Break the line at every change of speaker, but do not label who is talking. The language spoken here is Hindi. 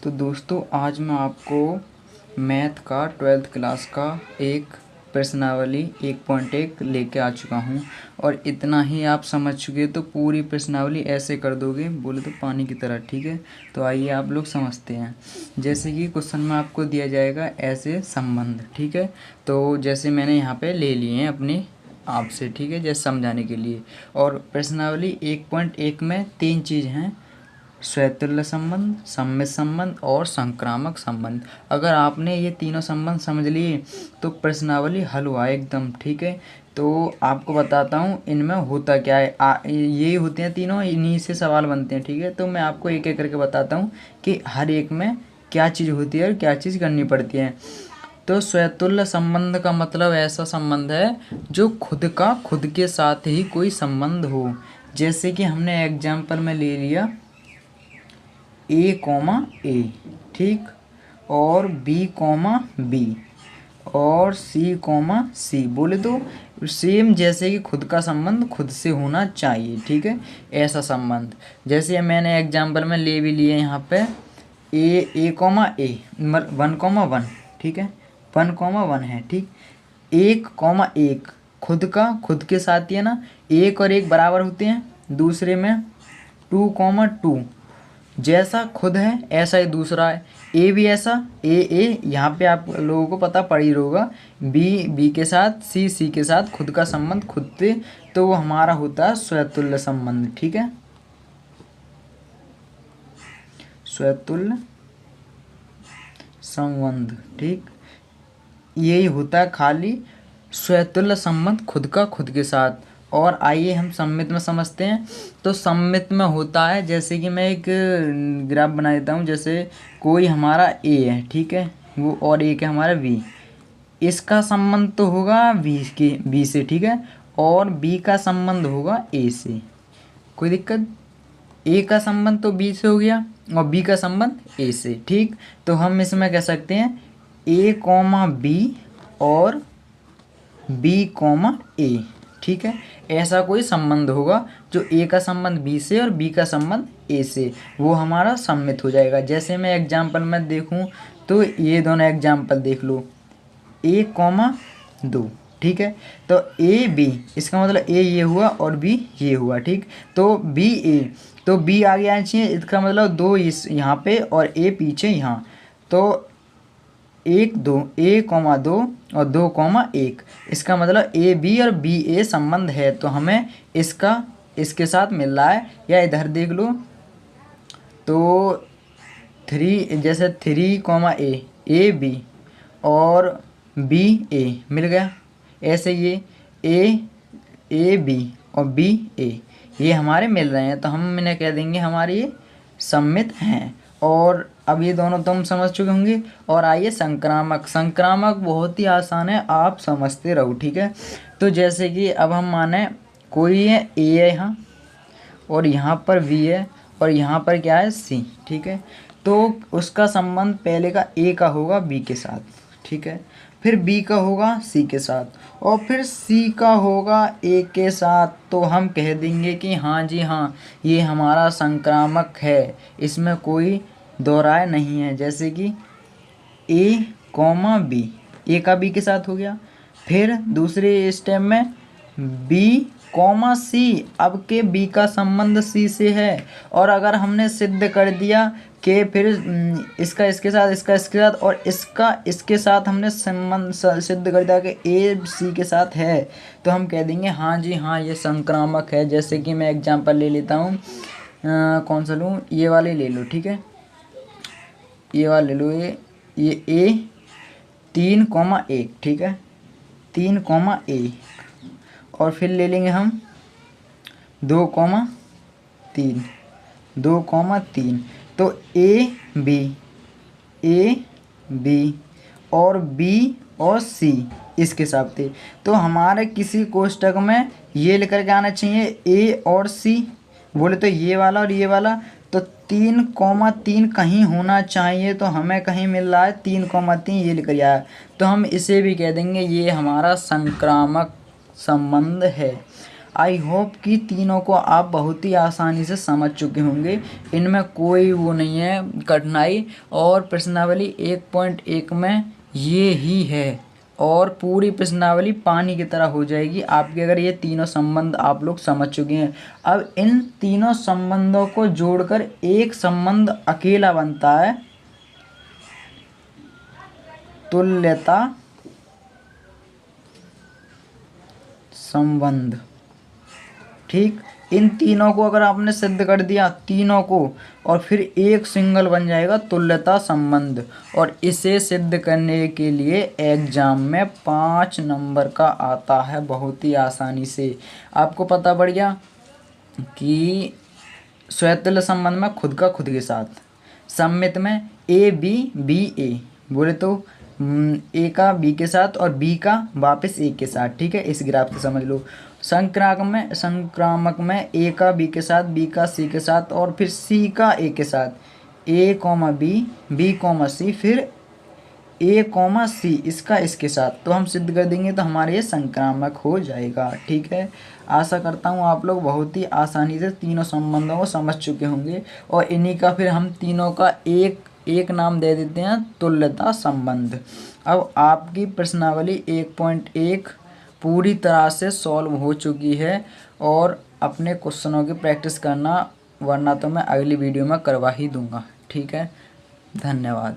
तो दोस्तों आज मैं आपको मैथ का 12th क्लास का एक प्रश्नावली 1.1 लेके आ चुका हूँ और इतना ही आप समझ चुके तो पूरी प्रश्नावली ऐसे कर दोगे बोले तो पानी की तरह। ठीक है, तो आइए आप लोग समझते हैं। जैसे कि क्वेश्चन में आपको दिया जाएगा ऐसे संबंध। ठीक है, तो जैसे मैंने यहाँ पे ले लिए हैं अपने आपसे। ठीक है, जैसे समझाने के लिए। और प्रश्नावली 1.1 में 3 चीज़ हैं: स्वतुल्य संबंध, सम्मित संबंध और संक्रामक संबंध। अगर आपने ये तीनों संबंध समझ लिए तो प्रश्नावली हल हुआ एकदम। ठीक है, तो आपको बताता हूँ इनमें होता क्या है। यही होते हैं तीनों, इन्हीं से सवाल बनते हैं। ठीक है, तो मैं आपको एक एक करके बताता हूँ कि हर एक में क्या चीज़ होती है और क्या चीज़ करनी पड़ती है। तो स्वतुल्य संबंध का मतलब ऐसा संबंध है जो खुद का खुद के साथ ही कोई संबंध हो। जैसे कि हमने एग्जाम्पल में ले लिया A, ठीक, और B, और C, बोले तो सेम जैसे कि खुद का संबंध खुद से होना चाहिए। ठीक है, ऐसा संबंध। जैसे मैंने एग्जाम्पल में ले भी लिए यहाँ पे A, 1, 1, ठीक है, 1, 1 है। ठीक, 1, 1 खुद का खुद के साथ ही है ना, 1 और 1 बराबर होते हैं। दूसरे में 2, 2 जैसा खुद है ऐसा ही दूसरा है। ए भी ऐसा, ए यहाँ पे आप लोगों को पता पड़ ही होगा। बी के साथ, सी के साथ खुद का संबंध खुद से, तो वो हमारा होता है स्वतुल्य संबंध। ठीक है, स्वतुल्य संबंध। ठीक, यही होता है खाली स्वतुल्य संबंध खुद का खुद के साथ। और आइए हम सम्मित में समझते हैं। तो सम्मित में होता है, जैसे कि मैं एक ग्राफ बना देता हूँ। जैसे कोई हमारा ए है, ठीक है, वो, और एक है हमारा बी। इसका संबंध तो होगा बी से, ठीक है, और बी का संबंध होगा ए से। कोई दिक्कत? ए का संबंध तो बी से हो गया और बी का संबंध ए से। ठीक, तो हम इसमें कह सकते हैं A, B और B, A। ठीक है, ऐसा कोई संबंध होगा जो ए का संबंध बी से और बी का संबंध ए से, वो हमारा सम्मित हो जाएगा। जैसे मैं एग्जाम्पल में देखूं तो ये दोनों एग्जाम्पल देख लो, 1, 2। ठीक है, तो ए बी, इसका मतलब ए ये हुआ और बी ये हुआ। ठीक, तो बी ए, तो बी आगे आना चाहिए, इसका मतलब 2 इस यहाँ पे और ए पीछे यहाँ। तो 1, 2, A, 2 और 2, 1, इसका मतलब ए बी और बी ए संबंध है। तो हमें इसका इसके साथ मिल रहा है। या इधर देख लो तो 3, जैसे 3, ए बी और बी ए मिल गया। ऐसे ये ए बी और बी ए ये हमारे मिल रहे हैं, तो हम इन्हें कह देंगे हमारे ये सम्मित हैं। और अब ये दोनों तुम समझ चुके होंगे। और आइए संक्रामक। संक्रामक बहुत ही आसान है, आप समझते रहो। ठीक है, तो जैसे कि अब हम माने कोई है ए है यहाँ, और यहाँ पर बी है, और यहाँ पर क्या है सी। ठीक है, तो उसका संबंध पहले का ए का होगा बी के साथ, ठीक है, फिर बी का होगा सी के साथ, और फिर सी का होगा ए के साथ। तो हम कह देंगे कि हाँ जी हाँ, ये हमारा संक्रामक है, इसमें कोई दो राय नहीं है। जैसे कि A, B, ए का बी के साथ हो गया। फिर दूसरे स्टेप में B, C, अब के बी का संबंध सी से है। और अगर हमने सिद्ध कर दिया कि फिर इसका इसके साथ, इसका इसके साथ और इसका इसके साथ हमने संबंध सिद्ध कर दिया कि ए सी के साथ है, तो हम कह देंगे हाँ जी हाँ, ये संक्रामक है। जैसे कि मैं एग्जांपल ले लेता हूँ, कौन सा लूँ, ये वाले ले लो। ठीक है, ये वाला ले लो, ये A, 3, 1, ठीक है, 3, 1, और फिर ले लेंगे हम 2, 3, 2, 3। तो ए बी और बी और सी इसके हिसाब से। तो हमारे किसी कोष्टक में ये लेकर के आना चाहिए ए और सी, बोले तो ये वाला और ये वाला। तो 3, कहीं होना चाहिए, तो हमें कहीं मिल रहा है 3, ये लेकर आया, तो हम इसे भी कह देंगे ये हमारा संक्रामक संबंध है। आई होप कि तीनों को आप बहुत ही आसानी से समझ चुके होंगे, इनमें कोई वो नहीं है कठिनाई। और प्रश्नावली 1.1 में ये ही है और पूरी प्रश्नावली पानी की तरह हो जाएगी आपकी अगर ये तीनों संबंध आप लोग समझ चुके हैं। अब इन तीनों संबंधों को जोड़कर एक संबंध अकेला बनता है, तुल्यता संबंध। ठीक, इन तीनों को अगर आपने सिद्ध कर दिया तीनों को, और फिर एक सिंगल बन जाएगा तुल्यता संबंध। और इसे सिद्ध करने के लिए एग्जाम में 5 नंबर का आता है बहुत ही आसानी से। आपको पता पड़ गया कि स्वतुल्य संबंध में खुद का खुद के साथ, सम्मित में ए बी बी ए, बोले तो ए का बी के साथ और बी का वापस ए के साथ। ठीक है, इस ग्राफ से समझ लो। संक्रामक में ए का बी के साथ, बी का सी के साथ और फिर सी का ए के साथ, ए कॉमा बी, बी कॉमा सी, फिर ए कॉमा सी इसका इसके साथ। तो हम सिद्ध कर देंगे तो हमारे ये संक्रामक हो जाएगा। ठीक है, आशा करता हूँ आप लोग बहुत ही आसानी से तीनों संबंधों को समझ चुके होंगे। और इन्हीं का फिर हम तीनों का एक नाम दे देते हैं तुल्यता संबंध। अब आपकी प्रश्नावली 1.1 पूरी तरह से सॉल्व हो चुकी है और अपने क्वेश्चनों की प्रैक्टिस करना, वरना तो मैं अगली वीडियो में करवा ही दूंगा। ठीक है, धन्यवाद।